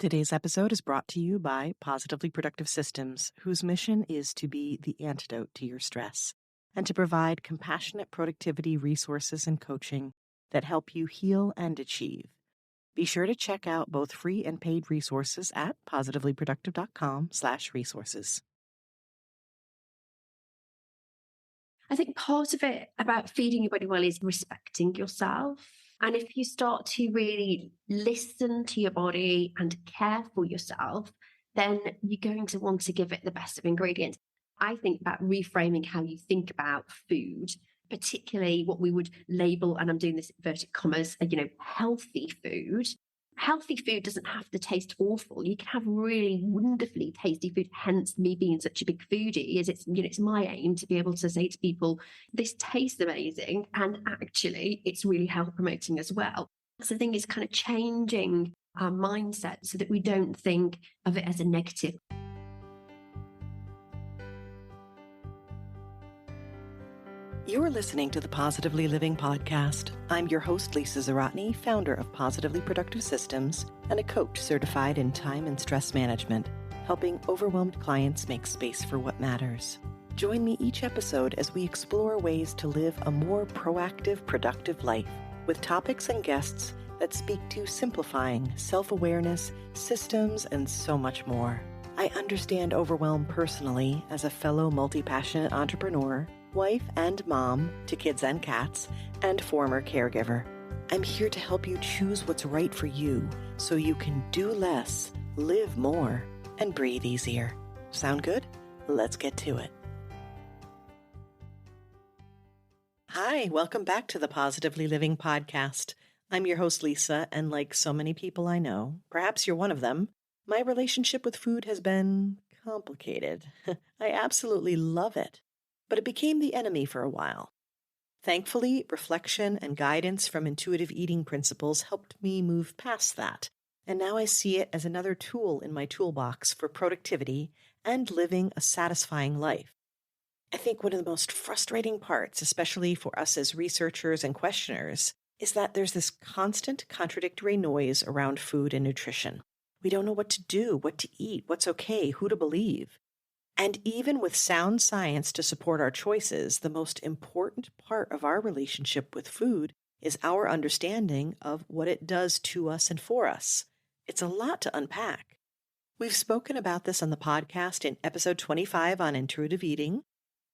Today's episode is brought to you by Positively Productive Systems, whose mission is to be the antidote to your stress and to provide compassionate productivity resources and coaching that help you heal and achieve. Be sure to check out both free and paid resources at positivelyproductive.com/resources. I think part of it about feeding your body well is respecting yourself. And if you start to really listen to your body and care for yourself, then you're going to want to give it the best of ingredients. I think about reframing how you think about food, particularly what we would label, and I'm doing this inverted commas, healthy food. Healthy food doesn't have to taste awful. You can have really wonderfully tasty food. Hence, me being such a big foodie, is it's my aim to be able to say to people, this tastes amazing, and actually, it's really health promoting as well. So the thing is kind of changing our mindset so that we don't think of it as a negative. You're listening to the Positively Living Podcast. I'm your host, Lisa Zaratny, founder of Positively Productive Systems and a coach certified in time and stress management, helping overwhelmed clients make space for what matters. Join me each episode as we explore ways to live a more proactive, productive life with topics and guests that speak to simplifying self-awareness, systems, and so much more. I understand overwhelm personally as a fellow multi-passionate entrepreneur, wife and mom to kids and cats, and former caregiver. I'm here to help you choose what's right for you so you can do less, live more, and breathe easier. Sound good? Let's get to it. Hi, welcome back to the Positively Living Podcast. I'm your host, Lisa, and like so many people I know, perhaps you're one of them, my relationship with food has been complicated. I absolutely love it, but it became the enemy for a while. Thankfully, reflection and guidance from intuitive eating principles helped me move past that, and now I see it as another tool in my toolbox for productivity and living a satisfying life. I think one of the most frustrating parts, especially for us as researchers and questioners, is that there's this constant contradictory noise around food and nutrition. We don't know what to do, what to eat, what's okay, who to believe. And even with sound science to support our choices, the most important part of our relationship with food is our understanding of what it does to us and for us. It's a lot to unpack. We've spoken about this on the podcast in episode 25 on intuitive eating,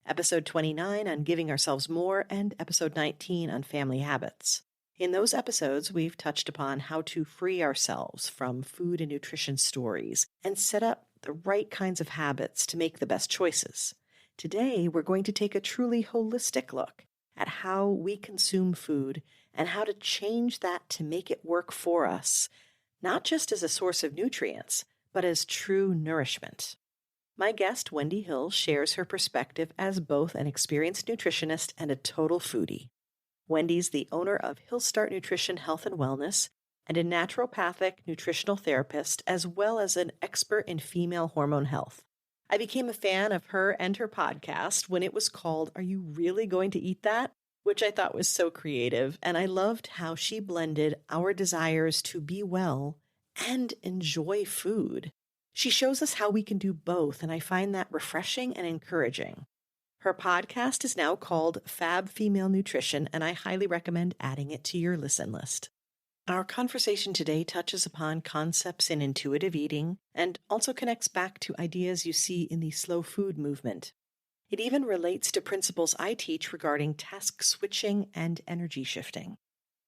episode 29 on giving ourselves more, and episode 19 on family habits. In those episodes, we've touched upon how to free ourselves from food and nutrition stories and set up the right kinds of habits to make the best choices. Today, we're going to take a truly holistic look at how we consume food and how to change that to make it work for us, not just as a source of nutrients, but as true nourishment. My guest, Wendy Hill, shares her perspective as both an experienced nutritionist and a total foodie. Wendy's the owner of Hill Start Nutrition Health and Wellness and a naturopathic nutritional therapist, as well as an expert in female hormone health. I became a fan of her and her podcast when it was called Are You Really Going to Eat That?, which I thought was so creative, and I loved how she blended our desires to be well and enjoy food. She shows us how we can do both, and I find that refreshing and encouraging. Her podcast is now called Fab Female Nutrition, and I highly recommend adding it to your listen list. Our conversation today touches upon concepts in intuitive eating and also connects back to ideas you see in the slow food movement. It even relates to principles I teach regarding task switching and energy shifting.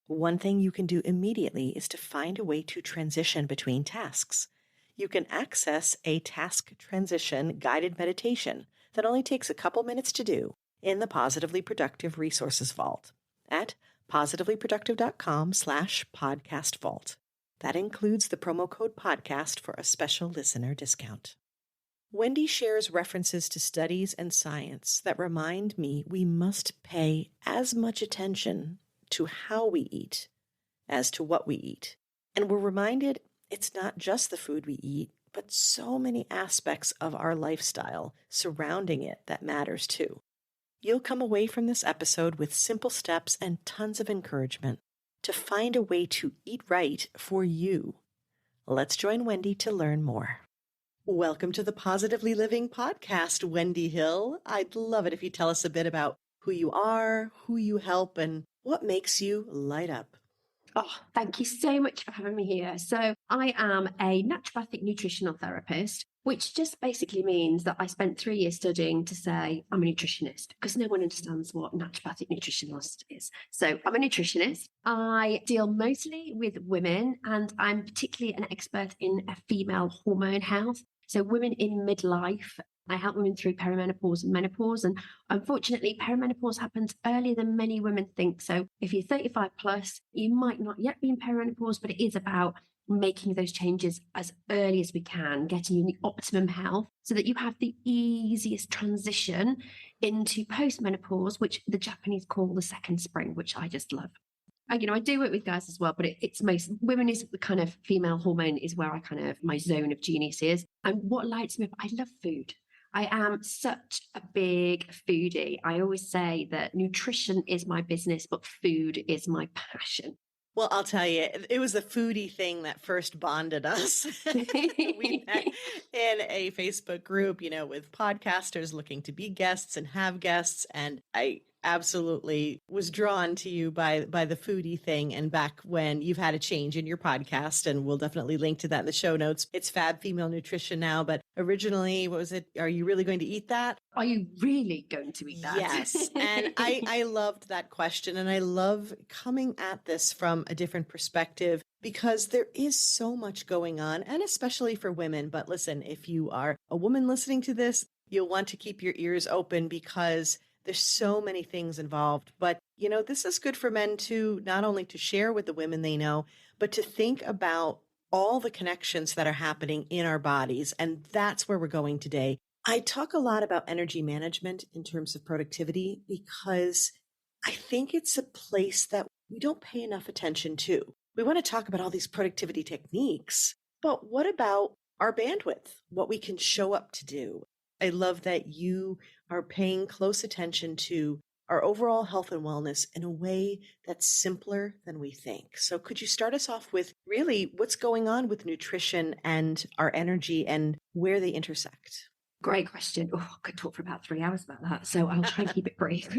One thing you can do immediately is to find a way to transition between tasks. You can access a task transition guided meditation that only takes a couple minutes to do in the Positively Productive Resources Vault at positivelyproductive.com/podcast vault. That includes the promo code podcast for a special listener discount. Wendy shares references to studies and science that remind me we must pay as much attention to how we eat as to what we eat. And we're reminded it's not just the food we eat, but so many aspects of our lifestyle surrounding it that matters too. You'll come away from this episode with simple steps and tons of encouragement to find a way to eat right for you. Let's join Wendy to learn more. Welcome to the Positively Living podcast, Wendy Hill. I'd love it if you tell us a bit about who you are, who you help, and what makes you light up. Oh, thank you so much for having me here. So I am a naturopathic nutritional therapist, which just basically means that I spent 3 years studying to say I'm a nutritionist, because no one understands what naturopathic nutritionist is. So I'm a nutritionist. I deal mostly with women, and I'm particularly an expert in female hormone health. So women in midlife. I help women through perimenopause and menopause. And unfortunately, perimenopause happens earlier than many women think. So if you're 35 plus, you might not yet be in perimenopause, but it is about making those changes as early as we can, getting you in the optimum health so that you have the easiest transition into postmenopause, which the Japanese call the second spring, which I just love. I do work with guys as well, but it's most women is the kind of female hormone is where my zone of genius is. And what lights me up, I love food. I am such a big foodie. I always say that nutrition is my business, but food is my passion. Well, I'll tell you, it was the foodie thing that first bonded us. We met in a Facebook group, with podcasters looking to be guests and have guests. And I absolutely was drawn to you by the foodie thing. And back when you've had a change in your podcast, and we'll definitely link to that in the show notes. It's Fab Female Nutrition now, but originally, what was it? Are you really going to eat that? Are you really going to eat that? Yes. And I loved that question. And I love coming at this from a different perspective, because there is so much going on, and especially for women. But listen, if you are a woman listening to this, you'll want to keep your ears open, because there's so many things involved. But, this is good for men too, not only to share with the women they know, but to think about all the connections that are happening in our bodies. And that's where we're going today. I talk a lot about energy management in terms of productivity, because I think it's a place that we don't pay enough attention to. We want to talk about all these productivity techniques, but what about our bandwidth, what we can show up to do? I love that you are paying close attention to our overall health and wellness in a way that's simpler than we think. So could you start us off with really what's going on with nutrition and our energy and where they intersect? Great question. Oh, I could talk for about 3 hours about that. So I'll try and keep it brief.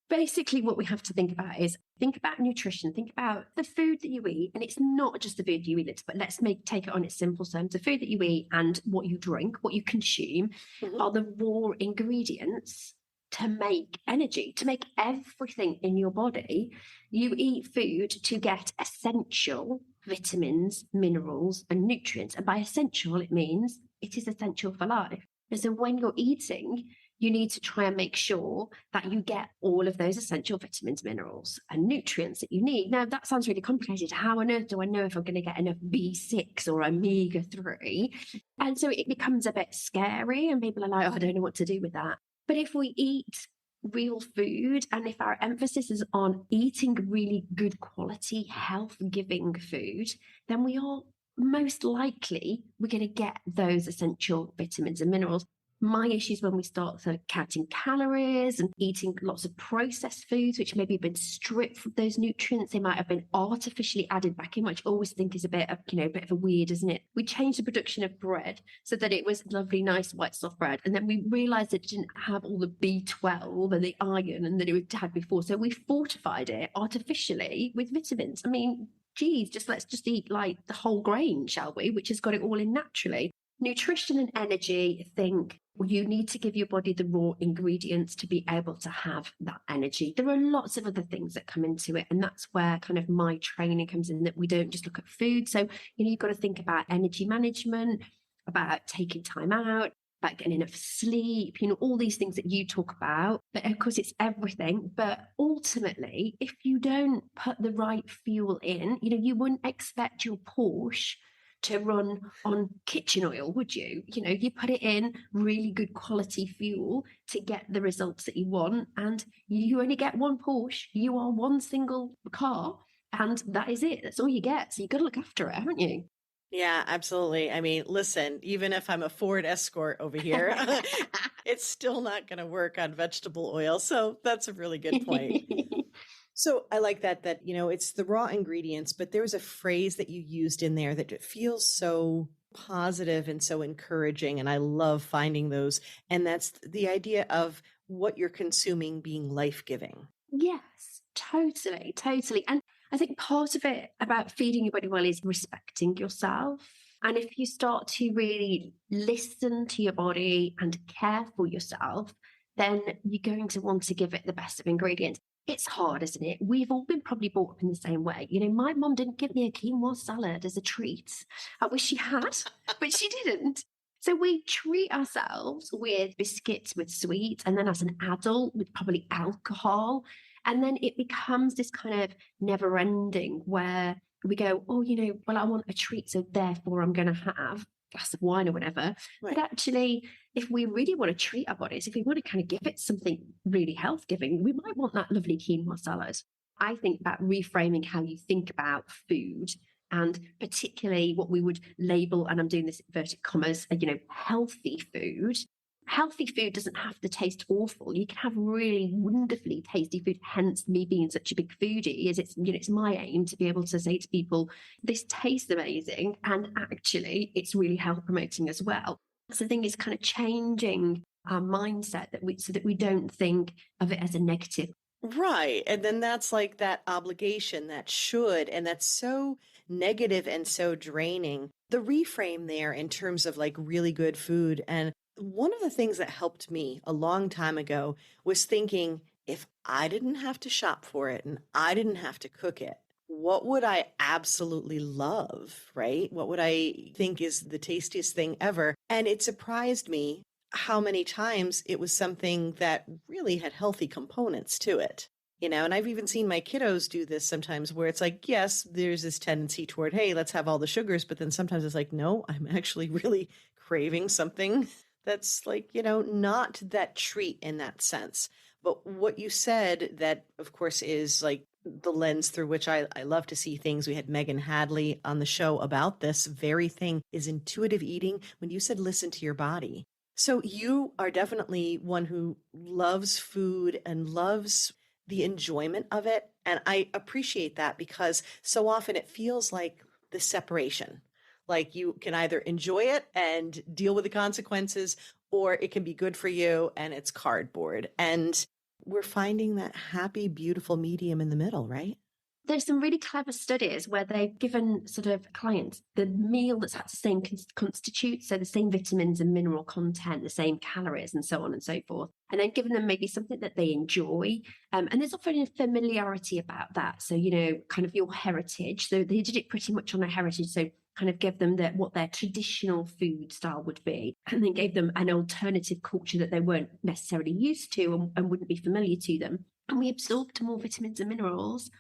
Basically, what we have to think about is think about nutrition, think about the food that you eat. And it's not just the food you eat, but let's take it on its simple terms. The food that you eat and what you drink, what you consume, are the raw ingredients to make energy, to make everything in your body. You eat food to get essential vitamins, minerals, and nutrients. And by essential, it means it is essential for life. And so when you're eating, you need to try and make sure that you get all of those essential vitamins, minerals, and nutrients that you need. Now, that sounds really complicated. How on earth do I know if I'm going to get enough B6 or omega-3? And so it becomes a bit scary, and people are like, oh, I don't know what to do with that. But if we eat real food, and if our emphasis is on eating really good quality, health-giving food, then we are most likely we're going to get those essential vitamins and minerals. My issue is when we start counting calories and eating lots of processed foods, which maybe have been stripped of those nutrients. They might have been artificially added back in, which I always think is a bit of a weird, isn't it? We changed the production of bread so that it was lovely, nice, white, soft bread. And then we realized it didn't have all the B12 and the iron and that it had before. So we fortified it artificially with vitamins. I mean, geez, let's just eat like the whole grain, shall we? Which has got it all in naturally. Nutrition and energy, I think you need to give your body the raw ingredients to be able to have that energy. There are lots of other things that come into it. And that's where kind of my training comes in, that we don't just look at food. So, you've got to think about energy management, about taking time out, about getting enough sleep, all these things that you talk about. But of course, it's everything. But ultimately, if you don't put the right fuel in, you wouldn't expect your Porsche to run on kitchen oil, would you? You put it in really good quality fuel to get the results that you want. And you only get one Porsche. You are one single car, and that is it. That's all you get. So you've got to look after it, haven't you? Yeah, absolutely. I mean, listen, even if I'm a Ford Escort over here, it's still not going to work on vegetable oil. So that's a really good point. So I like that, it's the raw ingredients, but there was a phrase that you used in there that it feels so positive and so encouraging. And I love finding those. And that's the idea of what you're consuming being life-giving. Yes, totally, totally. And I think part of it about feeding your body well is respecting yourself. And if you start to really listen to your body and care for yourself, then you're going to want to give it the best of ingredients. It's hard, isn't it? We've all been probably brought up in the same way. My mom didn't give me a quinoa salad as a treat. I wish she had, but she didn't. So we treat ourselves with biscuits with sweets, and then as an adult with probably alcohol. And then it becomes this kind of never ending where we go, oh, well, I want a treat. So therefore I'm going to have a glass of wine or whatever. Right. But actually, if we really want to treat our bodies, if we want to kind of give it something really health giving, we might want that lovely quinoa salad. I think about reframing how you think about food, and particularly what we would label, and I'm doing this inverted commas, healthy food. Healthy food doesn't have to taste awful. You can have really wonderfully tasty food. Hence, me being such a big foodie, is it's my aim to be able to say to people, this tastes amazing, and actually, it's really health promoting as well. So the thing is, kind of changing our mindset so that we don't think of it as a negative. Right. And then that's like that obligation, that should, and that's so negative and so draining. The reframe there in terms of like really good food. And one of the things that helped me a long time ago was thinking, if I didn't have to shop for it and I didn't have to cook it, what would I absolutely love, right? What would I think is the tastiest thing ever? And it surprised me how many times it was something that really had healthy components to it. And I've even seen my kiddos do this sometimes where it's like, yes, there's this tendency toward, hey, let's have all the sugars. But then sometimes it's like, no, I'm actually really craving something that's like, not that treat in that sense. But what you said, that of course is like the lens through which I love to see things. We had Megan Hadley on the show about this very thing, is intuitive eating. When you said listen to your body. So you are definitely one who loves food and loves the enjoyment of it. And I appreciate that because so often it feels like the separation. Like you can either enjoy it and deal with the consequences, or it can be good for you and it's cardboard. And we're finding that happy, beautiful medium in the middle, right? There's some really clever studies where they've given sort of clients the meal that's had the same constitute, so the same vitamins and mineral content, the same calories, and so on and so forth, and then given them maybe something that they enjoy. And there's often a familiarity about that. So, kind of your heritage. So they did it pretty much on their heritage. So kind of give them what their traditional food style would be, and then gave them an alternative culture that they weren't necessarily used to and wouldn't be familiar to them. And we absorbed more vitamins and minerals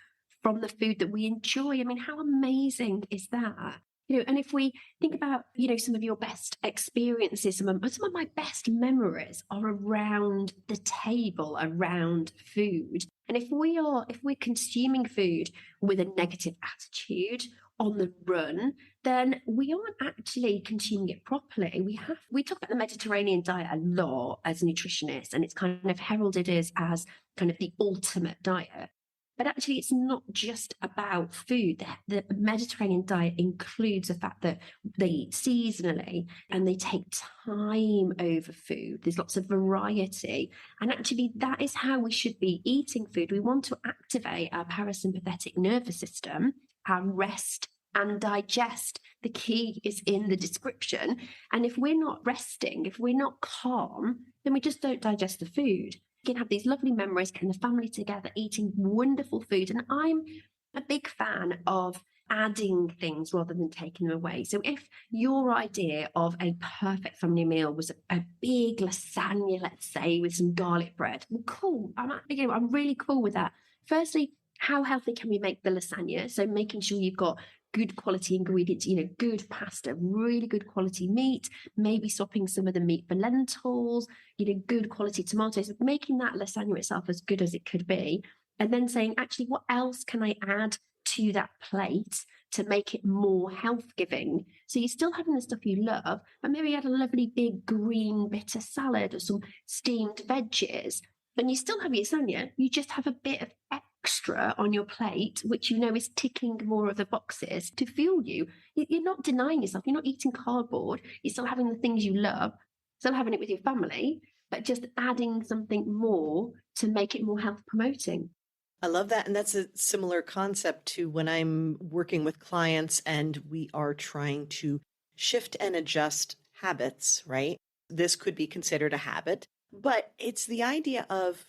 from the food that we enjoy. I mean, how amazing is that? And if we think about, some of your best experiences, some of my best memories are around the table, around food. And if we're consuming food with a negative attitude on the run, then we aren't actually consuming it properly. We talk about the Mediterranean diet a lot as nutritionists, and it's kind of heralded as kind of the ultimate diet. But actually, it's not just about food. The Mediterranean diet includes the fact that they eat seasonally and they take time over food. There's lots of variety. And actually, that is how we should be eating food. We want to activate our parasympathetic nervous system, our rest and digest. The key is in the description. And if we're not resting, if we're not calm, then we just don't digest the food. You can have these lovely memories, getting the family together, eating wonderful food. And I'm a big fan of adding things rather than taking them away. So if your idea of a perfect family meal was a big lasagna, let's say, with some garlic bread, well, cool. I'm really cool with that. Firstly, how healthy can we make the lasagna? So making sure you've got good quality ingredients, good pasta, really good quality meat, maybe swapping some of the meat for lentils, good quality tomatoes, making that lasagna itself as good as it could be. And then saying, actually, what else can I add to that plate to make it more health giving? So you're still having the stuff you love, but maybe add a lovely big green bitter salad or some steamed veggies. And you still have your lasagna, you just have a bit of extra on your plate, which you know is ticking more of the boxes to fuel you. You're not denying yourself. You're not eating cardboard. You're still having the things you love, still having it with your family, but just adding something more to make it more health promoting. I love that. And that's a similar concept to when I'm working with clients and we are trying to shift and adjust habits, right? This could be considered a habit, but it's the idea of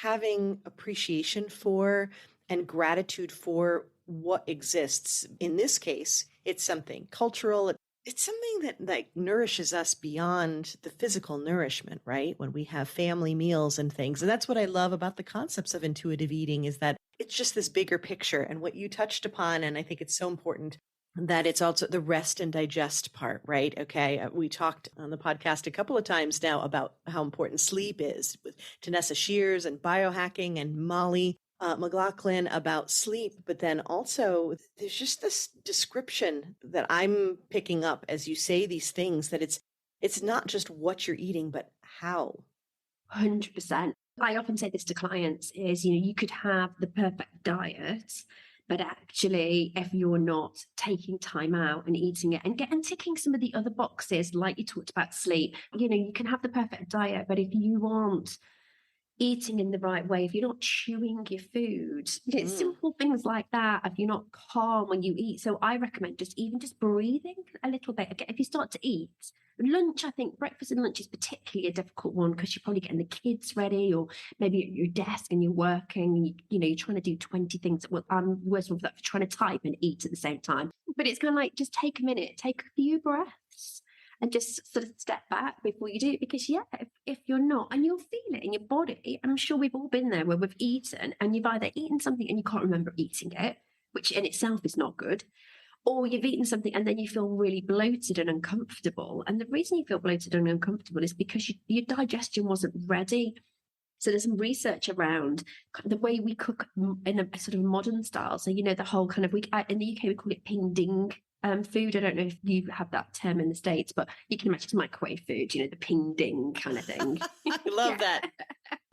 having appreciation for and gratitude for what exists. In this case, it's something cultural. It's something that like nourishes us beyond the physical nourishment, right? When we have family meals and things. And that's what I love about the concepts of intuitive eating is that it's just this bigger picture. And what you touched upon, and I think it's so important that it's also the rest and digest part, right? Okay. We talked on the podcast a couple of times now about how important sleep is with Tanessa Shears and biohacking and Molly McLaughlin about sleep, but then also there's just this description that I'm picking up as you say these things that it's not just what you're eating, but how. 100%. I often say this to clients is, you could have the perfect diet, but actually, if you're not taking time out and eating it and ticking some of the other boxes, like you talked about sleep, you can have the perfect diet, but if you aren't eating in the right way, if you're not chewing your food, simple things like that, if you're not calm when you eat. So I recommend just breathing a little bit. Again, if you start to eat lunch, I think breakfast and lunch is particularly a difficult one because you're probably getting the kids ready, or maybe at your desk and you're working, and you're trying to do 20 things. Well, I'm worse with that for trying to type and eat at the same time. But it's kind of like, just take a minute, take a few breaths, and just sort of step back before you do it. Because if you're not, and you'll feel it in your body, and I'm sure we've all been there where we've eaten and you've either eaten something and you can't remember eating it, which in itself is not good, or you've eaten something and then you feel really bloated and uncomfortable. And the reason you feel bloated and uncomfortable is because your digestion wasn't ready. So there's some research around the way we cook in a sort of modern style. So, the whole kind of, in the UK, we call it ping ding food. I don't know if you have that term in the States, but you can imagine it's microwave food, the ping ding kind of thing. I love that.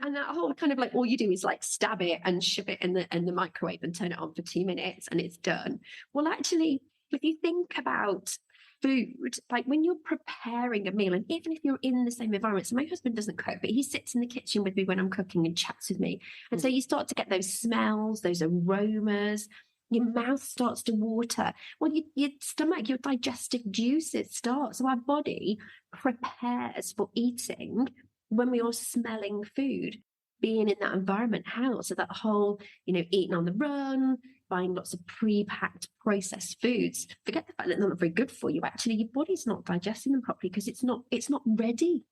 And that whole kind of like, all you do is like stab it and shove it in the microwave and turn it on for 2 minutes and it's done. Well, actually, if you think about food, like when you're preparing a meal, and even if you're in the same environment, so my husband doesn't cook, but he sits in the kitchen with me when I'm cooking and chats with me. And so you start to get those smells, those aromas, your mouth starts to water. Well, your stomach, your digestive juices start. So our body prepares for eating when we are smelling food, being in that environment helps. So that whole, eating on the run, buying lots of pre-packed processed foods, forget the fact that they're not very good for you. Actually, your body's not digesting them properly because it's not ready.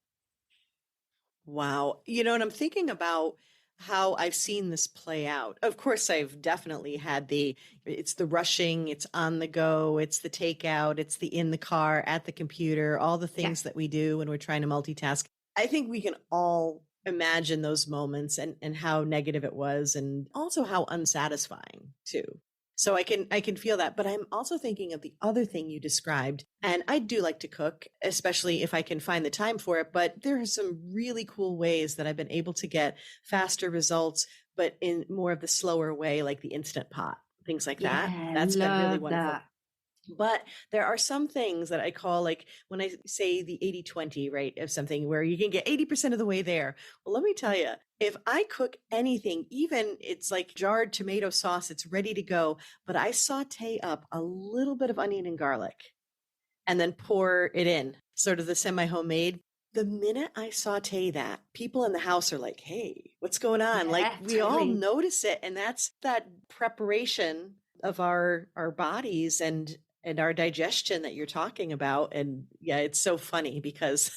Wow. And I'm thinking about how I've seen this play out. Of course, I've definitely had it's the rushing, it's on the go, it's the takeout, it's the in the car, at the computer, all the things that we do when we're trying to multitask. I think we can all imagine those moments and how negative it was, and also how unsatisfying too. So I can feel that, but I'm also thinking of the other thing you described. And I do like to cook, especially if I can find the time for it. But there are some really cool ways that I've been able to get faster results, but in more of the slower way, like the Instant Pot, things like that. That's been really wonderful. That. But there are some things that I call, like when I say the 80-20, right, of something where you can get 80% of the way there. Well, let me tell you, if I cook anything, even it's like jarred tomato sauce, it's ready to go, but I saute up a little bit of onion and garlic and then pour it in, sort of the semi-homemade. The minute I saute that, people in the house are like, hey, what's going on? Like we all notice it. And that's that preparation of our bodies and our digestion that you're talking about. And yeah, it's so funny because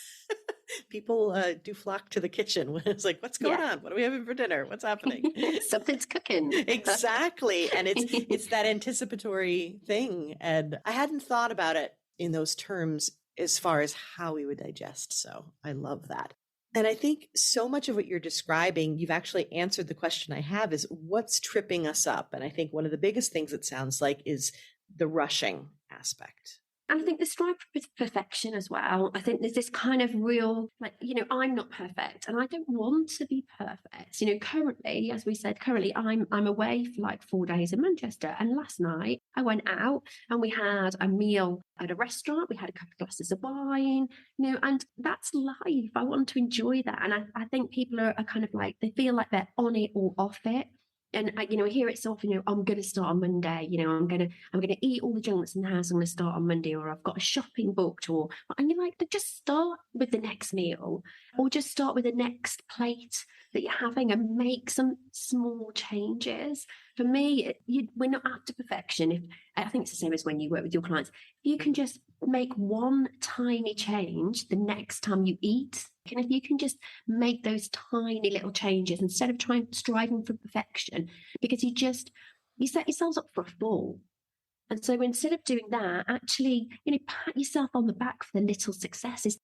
people do flock to the kitchen when it's like, what's going on? What are we having for dinner? What's happening? Something's cooking. Exactly. And it's that anticipatory thing. And I hadn't thought about it in those terms as far as how we would digest. So I love that. And I think so much of what you're describing, you've actually answered the question I have, is what's tripping us up? And I think one of the biggest things it sounds like is the rushing aspect. And I think the strive for perfection as well. I think there's this kind of real, like, I'm not perfect and I don't want to be perfect. Currently, as we said, I'm away for like 4 days in Manchester. And last night I went out and we had a meal at a restaurant. We had a couple of glasses of wine, and that's life. I want to enjoy that. And I think people are kind of like, they feel like they're on it or off it. And I hear it so often. I'm going to start on Monday. I'm going to eat all the junk that's in the house. I'm going to start on Monday, or I've got a shopping booked, and you're like, just start with the next meal, or just start with the next plate that you're having, and make some small changes. For me, we're not after perfection. I think it's the same as when you work with your clients. If you can just make one tiny change the next time you eat, and if you can just make those tiny little changes instead of striving for perfection, because you set yourselves up for a fall. And so instead of doing that, actually, pat yourself on the back for the little successes.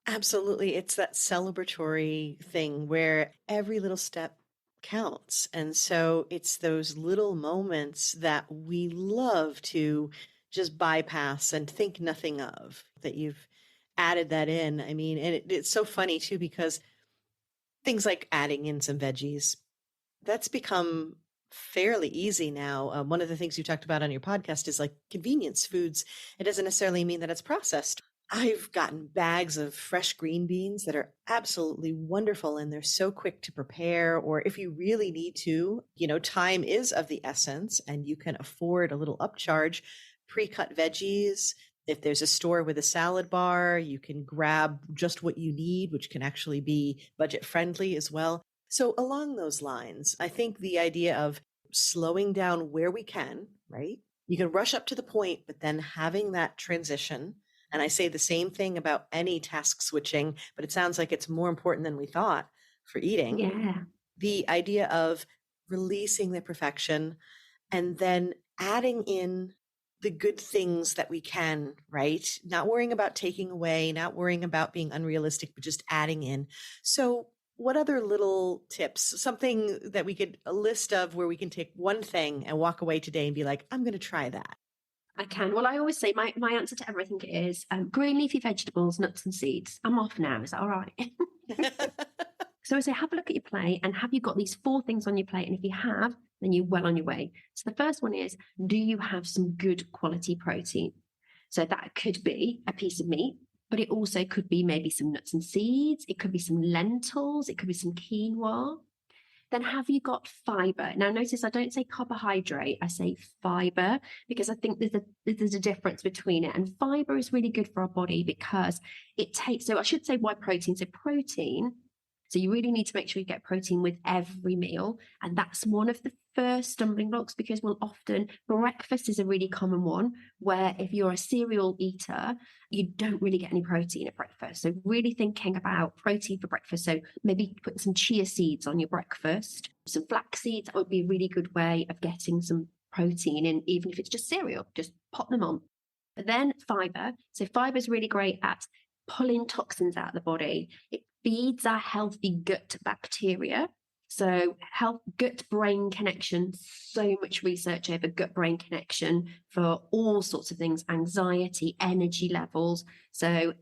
Absolutely. It's that celebratory thing where every little step counts. And so it's those little moments that we love to just bypass and think nothing of, that you've added that in. I mean, and it's so funny too, because things like adding in some veggies, that's become fairly easy now. One of the things you talked about on your podcast is like convenience foods. It doesn't necessarily mean that it's processed. I've gotten bags of fresh green beans that are absolutely wonderful, and they're so quick to prepare. Or if you really need to, time is of the essence and you can afford a little upcharge, pre-cut veggies. If there's a store with a salad bar, you can grab just what you need, which can actually be budget friendly as well. So along those lines, I think the idea of slowing down where we can, right? You can rush up to the point, but then having that transition. And I say the same thing about any task switching, but it sounds like it's more important than we thought for eating. Yeah. The idea of releasing the perfection and then adding in the good things that we can, right? Not worrying about taking away, not worrying about being unrealistic, but just adding in. So what other little tips, something that we could, a list of where we can take one thing and walk away today and be like, I'm going to try that? I can. Well, I always say my answer to everything is green leafy vegetables, nuts and seeds. I'm off now. Is that all right? So I say, have a look at your plate, and have you got these 4 things on your plate? And if you have, then you're well on your way. So the first one is, do you have some good quality protein? So that could be a piece of meat, but it also could be maybe some nuts and seeds. It could be some lentils. It could be some quinoa. Then have you got fiber? Now notice I don't say carbohydrate, I say fiber, because I think there's a difference between it. And fiber is really good for our body because so I should say why protein. So protein, so you really need to make sure you get protein with every meal. And that's one of the first stumbling blocks, because breakfast is a really common one, where if you're a cereal eater, you don't really get any protein at breakfast. So really thinking about protein for breakfast. So maybe put some chia seeds on your breakfast, some flax seeds. That would be a really good way of getting some protein in, even if it's just cereal, just pop them on. But then fiber. So fiber is really great at pulling toxins out of the body. It feeds our healthy gut bacteria. So gut-brain connection, so much research over gut-brain connection for all sorts of things, anxiety, energy levels. So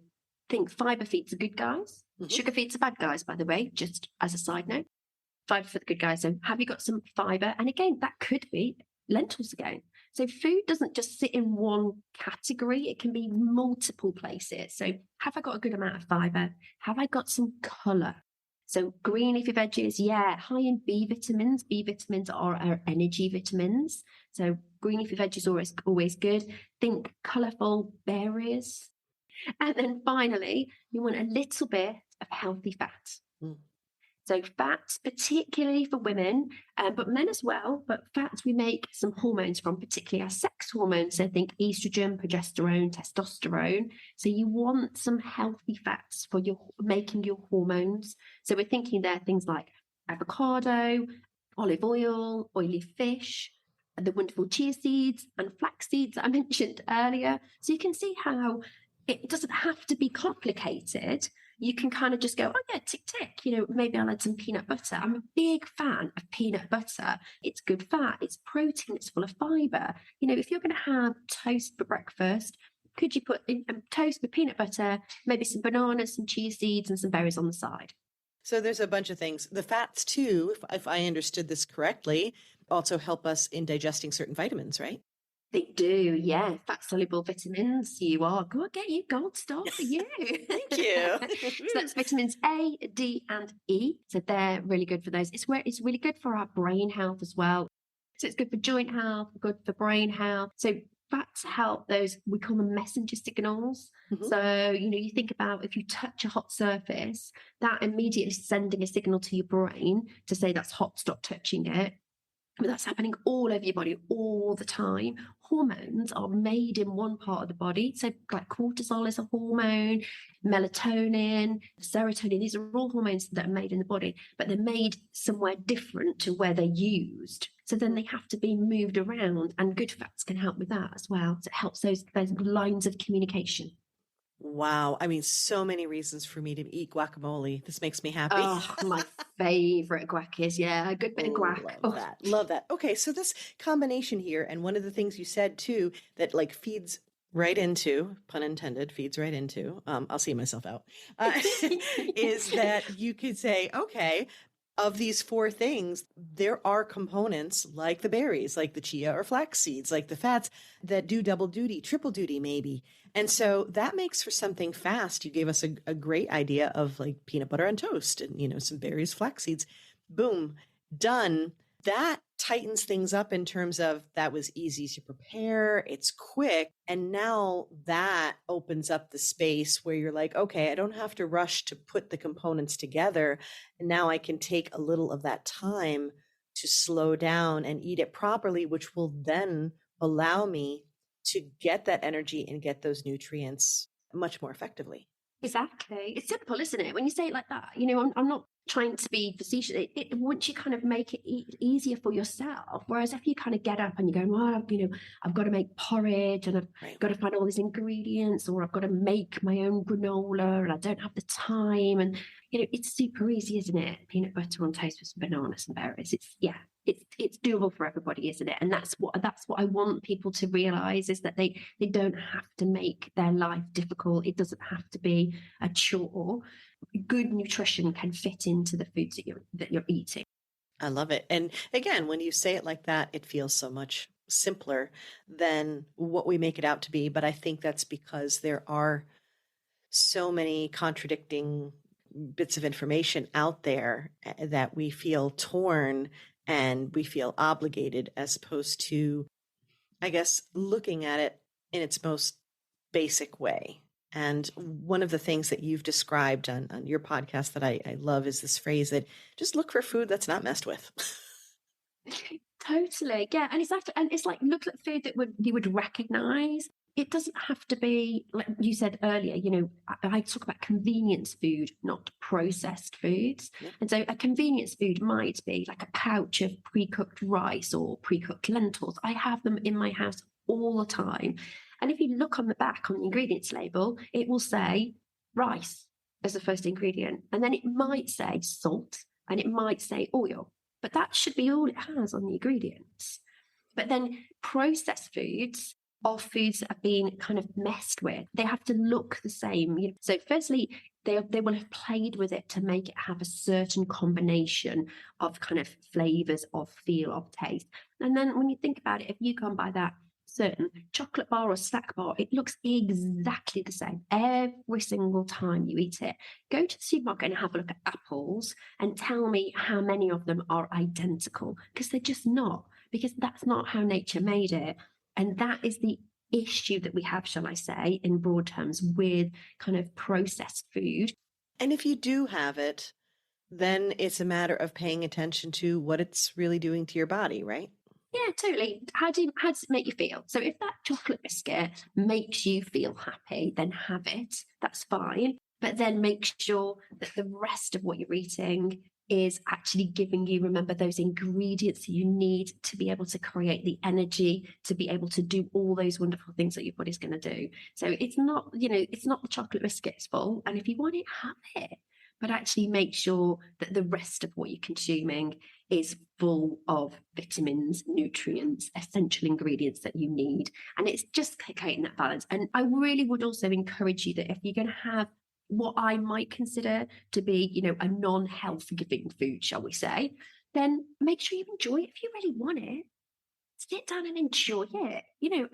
think fiber feeds the good guys. Mm-hmm. Sugar feeds the bad guys, by the way, just as a side note. Fiber for the good guys. So have you got some fiber? And again, that could be lentils again. So food doesn't just sit in one category. It can be multiple places. So have I got a good amount of fiber? Have I got some colour? So green leafy veggies, high in B vitamins. B vitamins are our energy vitamins. So green leafy veggies are always good. Think colourful berries. And then finally, you want a little bit of healthy fat. So fats, particularly for women, but men as well. But fats we make some hormones from, particularly our sex hormones. So think estrogen, progesterone, testosterone. So you want some healthy fats for making your hormones. So we're thinking there things like avocado, olive oil, oily fish, and the wonderful chia seeds and flax seeds that I mentioned earlier. So you can see how it doesn't have to be complicated. You can kind of just go, oh yeah, tick, tick. Maybe I'll add some peanut butter. I'm a big fan of peanut butter. It's good fat, it's protein, it's full of fiber. If you're going to have toast for breakfast, Could you put in toast with peanut butter, maybe some bananas, some chia seeds, and some berries on the side? So there's a bunch of things. The fats too, if I understood this correctly, also help us in digesting certain vitamins, right? They do, yeah. Fat soluble vitamins. You are. Go on, get you gold star for you. Thank you. So that's vitamins A, D, and E. So they're really good for those. It's really good for our brain health as well. So it's good for joint health, good for brain health. So fats help those, we call them messenger signals. Mhm. So, you think about if you touch a hot surface, that immediately sending a signal to your brain to say that's hot, stop touching it. But that's happening all over your body all the time. Hormones are made in one part of the body. So like cortisol is a hormone, melatonin, serotonin, these are all hormones that are made in the body, but they're made somewhere different to where they're used. So then they have to be moved around, and good fats can help with that as well. So it helps those lines of communication. Wow. I mean, so many reasons for me to eat guacamole. This makes me happy. Oh, my favorite guac is, a good bit of guac. Love that. Love that. Okay. So this combination here, and one of the things you said too, that like feeds right into, pun intended, feeds right into, I'll see myself out, is that you could say, okay, of these four things, there are components like the berries, like the chia or flax seeds, like the fats that do double duty, triple duty, maybe. And so that makes for something fast. You gave us a great idea of like peanut butter on toast and, some berries, flax seeds. Boom, done. That tightens things up in terms of that was easy to prepare. It's quick. And now that opens up the space where you're like, okay, I don't have to rush to put the components together. And now I can take a little of that time to slow down and eat it properly, which will then allow me to get that energy and get those nutrients much more effectively. Exactly. It's simple, isn't it? When you say it like that, I'm not trying to be facetious. Once you kind of make it easier for yourself. Whereas if you kind of get up and you're going, well, I've got to make porridge and I've got to find all these ingredients, or I've got to make my own granola and I don't have the time. And, it's super easy, isn't it? Peanut butter on toast with some bananas and berries. It's doable for everybody, isn't it? And that's what I want people to realize, is that they don't have to make their life difficult. It doesn't have to be a chore. Good nutrition can fit into the foods that you're eating. I love it. And again, when you say it like that, it feels so much simpler than what we make it out to be. But I think that's because there are so many contradicting bits of information out there that we feel torn and we feel obligated, as opposed to, I guess, looking at it in its most basic way. And one of the things that you've described on your podcast that I love is this phrase that just look for food that's not messed with. Totally. Yeah. And it's like look at food that you would recognize. It doesn't have to be, like you said earlier, I talk about convenience food, not processed foods. Yep. And so a convenience food might be like a pouch of pre-cooked rice or pre-cooked lentils. I have them in my house all the time. And if you look on the back on the ingredients label, it will say rice as the first ingredient. And then it might say salt and it might say oil. But that should be all it has on the ingredients. But then processed foods are foods that have been kind of messed with. They have to look the same. So firstly, they will have played with it to make it have a certain combination of kind of flavors, of feel, of taste. And then when you think about it, if you go and buy that certain chocolate bar or snack bar, it looks exactly the same every single time you eat it. Go to the supermarket and have a look at apples and tell me how many of them are identical, because they're just not, because that's not how nature made it. And that is the issue that we have, shall I say, in broad terms, with kind of processed food. And if you do have it, then it's a matter of paying attention to what it's really doing to your body, right? Yeah, totally. How does it make you feel? So if that chocolate biscuit makes you feel happy, then have it. That's fine. But then make sure that the rest of what you're eating is actually giving you, remember, those ingredients you need to be able to create the energy, to be able to do all those wonderful things that your body's going to do. So it's not the chocolate biscuit's fault. And if you want it, have it. but actually make sure that the rest of what you're consuming is full of vitamins, nutrients, essential ingredients that you need. And it's just creating that balance. And I really would also encourage you that if you're going to have what I might consider to be, a non-health giving food, shall we say, then make sure you enjoy it if you really want it. Sit down and enjoy it.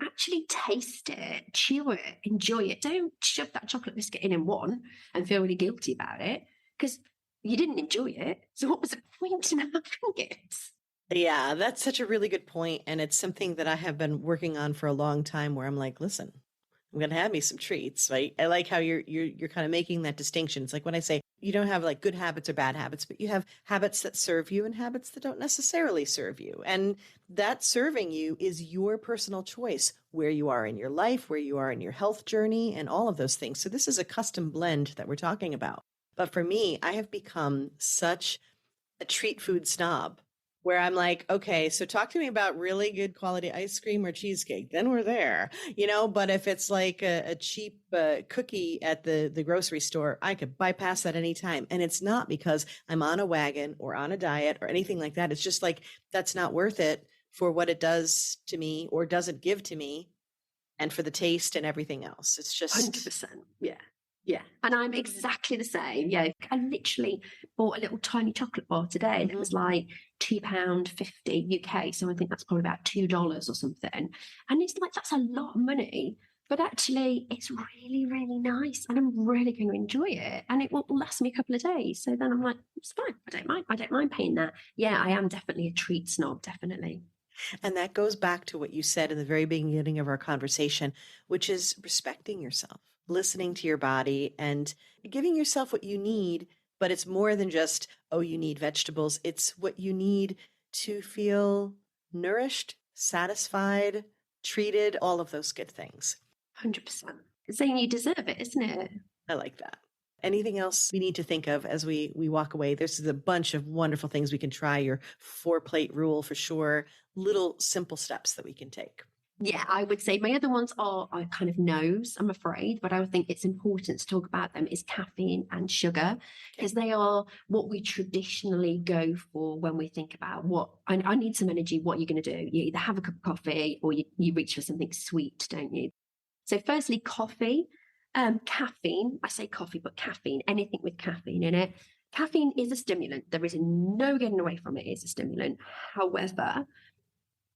Actually taste it, chew it, enjoy it. Don't shove that chocolate biscuit in one and feel really guilty about it because you didn't enjoy it. So what was the point in having it? Yeah, that's such a really good point. And it's something that I have been working on for a long time where I'm like, listen, I'm gonna have me some treats, right? I like how you're kind of making that distinction. It's like when I say you don't have like good habits or bad habits, but you have habits that serve you and habits that don't necessarily serve you. And that serving you is your personal choice, where you are in your life, where you are in your health journey, and all of those things. So this is a custom blend that we're talking about. But for me, I have become such a treat food snob where I'm like, okay, so talk to me about really good quality ice cream or cheesecake. Then we're there, but if it's like a cheap cookie at the grocery store, I could bypass that anytime. And it's not because I'm on a wagon or on a diet or anything like that. It's just like, that's not worth it for what it does to me or doesn't give to me and for the taste and everything else. It's just 100%. Yeah. Yeah. And I'm exactly the same. Yeah. I literally bought a little tiny chocolate bar today that was like £2.50 UK. So I think that's probably about $2 or something. And it's like, that's a lot of money. But actually, it's really, really nice. And I'm really going to enjoy it. And it will last me a couple of days. So then I'm like, it's fine. I don't mind. I don't mind paying that. Yeah, I am definitely a treat snob. Definitely. And that goes back to what you said in the very beginning of our conversation, which is respecting yourself, listening to your body and giving yourself what you need. But it's more than just, oh, you need vegetables. It's what you need to feel nourished, satisfied, treated, all of those good things. 100%. Saying you deserve it, isn't it? I like that. Anything else we need to think of as we walk away? There's a bunch of wonderful things we can try. Your 4-plate rule for sure. Little simple steps that we can take. Yeah, I would say my other ones are kind of no's, I'm afraid, but I would think it's important to talk about them is caffeine and sugar, because they are what we traditionally go for when we think about what I need some energy. What you're going to do? You either have a cup of coffee or you reach for something sweet, don't you? So firstly, coffee, caffeine. I say coffee, but caffeine, anything with caffeine in it. Caffeine is a stimulant. There is no getting away from it. It's a stimulant. However,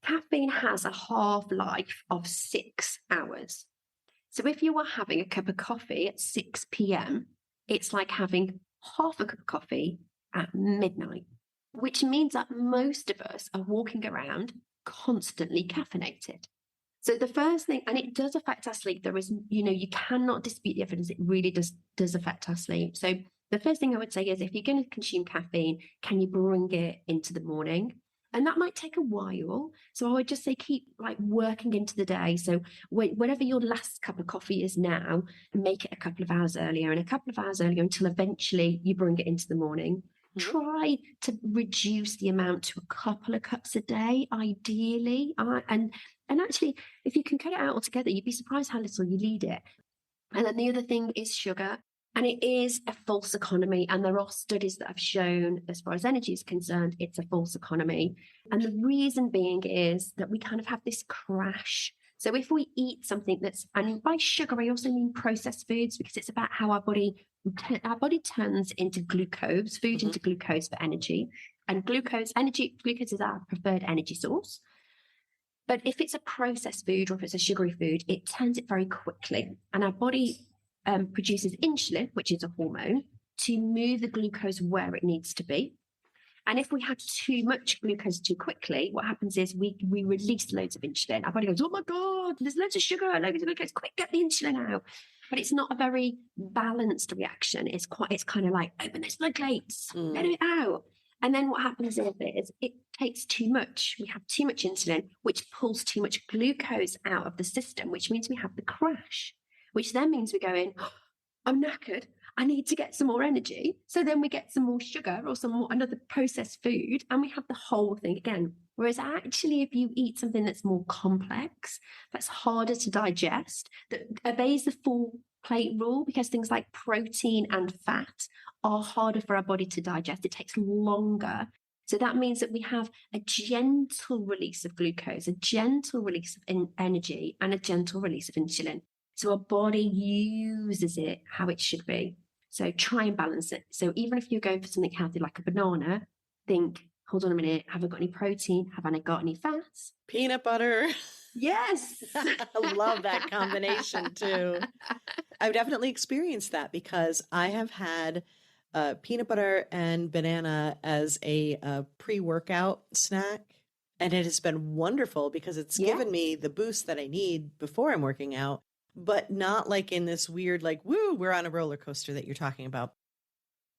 caffeine has a half-life of 6 hours. So if you are having a cup of coffee at 6 p.m., it's like having half a cup of coffee at midnight, which means that most of us are walking around constantly caffeinated. So the first thing, and it does affect our sleep. There is, you cannot dispute the evidence. It really does affect our sleep. So the first thing I would say is if you're going to consume caffeine, can you bring it into the morning? And that might take a while. So I would just say keep like working into the day. So whenever your last cup of coffee is now, make it a couple of hours earlier and a couple of hours earlier until eventually you bring it into the morning. Try to reduce the amount to a couple of cups a day, ideally. And actually, if you can cut it out altogether, you'd be surprised how little you need it. And then the other thing is sugar. And it is a false economy. And there are studies that have shown, as far as energy is concerned, it's a false economy. And the reason being is that we kind of have this crash. So if we eat something and by sugar, I also mean processed foods, because it's about how our body turns into glucose, food into glucose for energy. And glucose is our preferred energy source. But if it's a processed food or if it's a sugary food, it turns it very quickly. And our body produces insulin, which is a hormone, to move the glucose where it needs to be. And if we have too much glucose too quickly, what happens is we release loads of insulin. Our body goes, oh my God, there's loads of sugar, loads of glucose, quick, get the insulin out. But it's not a very balanced reaction. It's kind of like, open those floodgates, let it out. And then what happens is it takes too much. We have too much insulin, which pulls too much glucose out of the system, which means we have the crash, which then means we're going, oh, I'm knackered. I need to get some more energy. So then we get some more sugar or another processed food, and we have the whole thing again. Whereas actually, if you eat something that's more complex, that's harder to digest, that obeys the plate rule, because things like protein and fat are harder for our body to digest. It takes longer. So that means that we have a gentle release of glucose, a gentle release of energy, and a gentle release of insulin. So our body uses it how it should be. So try and balance it. So even if you're going for something healthy like a banana, think, hold on a minute, have I got any protein? Have I got any fats? Peanut butter. Yes. I love that combination too. I've definitely experienced that because I have had peanut butter and banana as a pre-workout snack. And it has been wonderful because it's given me the boost that I need before I'm working out, but not like in this weird, like, woo, we're on a roller coaster that you're talking about.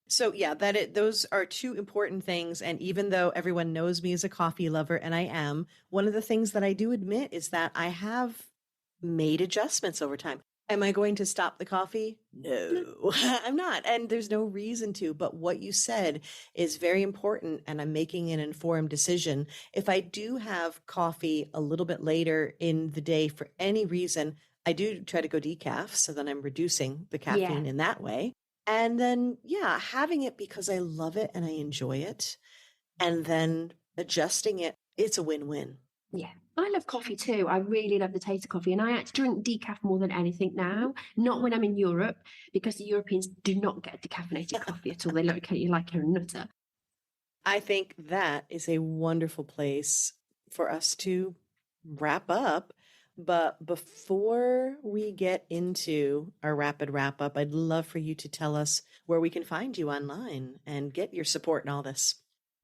So yeah, those are two important things. And even though everyone knows me as a coffee lover, and I am, one of the things that I do admit is that I have made adjustments over time. Am I going to stop the coffee? No, I'm not. And there's no reason to. But what you said is very important. And I'm making an informed decision. If I do have coffee a little bit later in the day for any reason, I do try to go decaf. So then I'm reducing the caffeine in that way. And then, having it because I love it and I enjoy it. And then adjusting it, it's a win-win. Yeah. I love coffee too. I really love the taste of coffee. And I actually drink decaf more than anything now. Not when I'm in Europe, because the Europeans do not get decaffeinated coffee at all. They look at you like you're a nutter. I think that is a wonderful place for us to wrap up. But before we get into our rapid wrap up, I'd love for you to tell us where we can find you online and get your support in all this.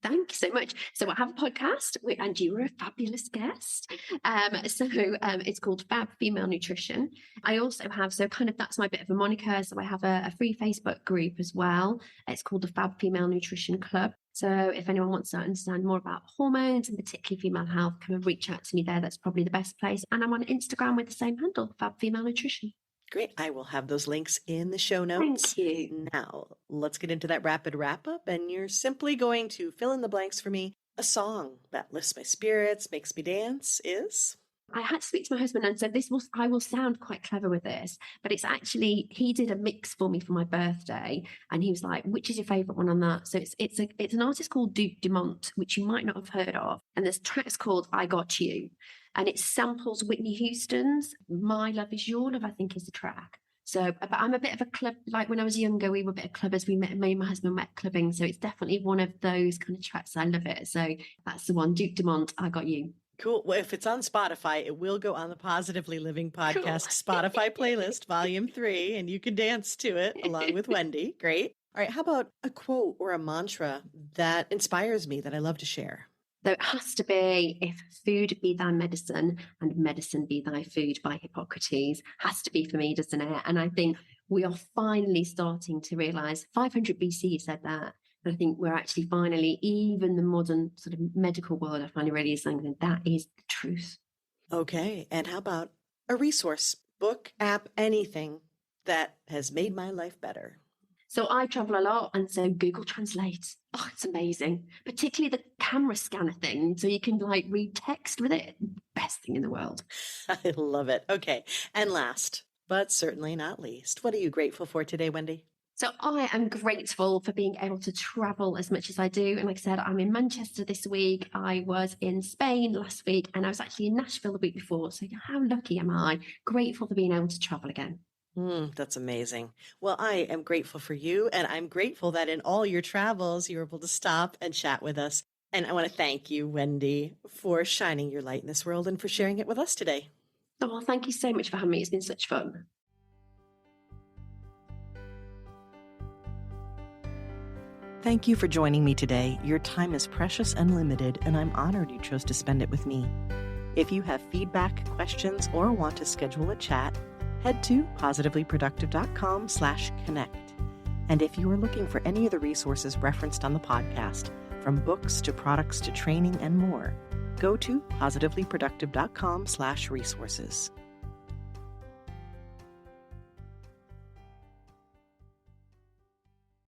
Thank you so much. So I have a podcast, and you were a fabulous guest. It's called Fab Female Nutrition. I also have, that's my bit of a moniker. So I have a free Facebook group as well. It's called the Fab Female Nutrition Club. So if anyone wants to understand more about hormones and particularly female health, come and reach out to me there. That's probably the best place. And I'm on Instagram with the same handle, Fab Female Nutrition. Great. I will have those links in the show notes. Thank you. Now, let's get into that rapid wrap up. And you're simply going to fill in the blanks for me. A song that lifts my spirits, makes me dance is? I had to speak to my husband and said, I will sound quite clever with this, but it's actually, he did a mix for me for my birthday. And he was like, which is your favorite one on that? So it's an artist called Duke Dumont, which you might not have heard of. And this track's called I Got You. And it samples Whitney Houston's My Love Is Your Love, I think is the track. So, but I'm a bit of a club, like when I was younger, we were a bit of clubbers. Me and my husband met clubbing. So it's definitely one of those kind of tracks. I love it. So that's the one, Duke Dumont, I Got You. Cool. Well, if it's on Spotify, it will go on the Positively Living Podcast Spotify playlist, Volume 3, and you can dance to it along with Wendy. Great. All right. How about a quote or a mantra that inspires me that I love to share? So it has to be, if food be thy medicine and medicine be thy food, by Hippocrates. Has to be for me, doesn't it? And I think we are finally starting to realise, 500 BC said that. But I think we're actually finally, even the modern sort of medical world, are finally realising that is the truth. Okay. And how about a resource, book, app, anything that has made my life better? So I travel a lot, and so Google Translate. Oh, it's amazing. Particularly the camera scanner thing. So you can read text with it. Best thing in the world. I love it. Okay. And last, but certainly not least, what are you grateful for today, Wendy? So I am grateful for being able to travel as much as I do. And like I said, I'm in Manchester this week. I was in Spain last week, and I was actually in Nashville the week before. So how lucky am I? Grateful for being able to travel again. That's amazing. Well, I am grateful for you, and I'm grateful that in all your travels, you were able to stop and chat with us. And I want to thank you, Wendy, for shining your light in this world and for sharing it with us today. Oh, well, thank you so much for having me. It's been such fun. Thank you for joining me today. Your time is precious and limited, and I'm honored you chose to spend it with me. If you have feedback, questions, or want to schedule a chat, head to positivelyproductive.com/connect. And if you are looking for any of the resources referenced on the podcast, from books to products to training and more, go to positivelyproductive.com/resources.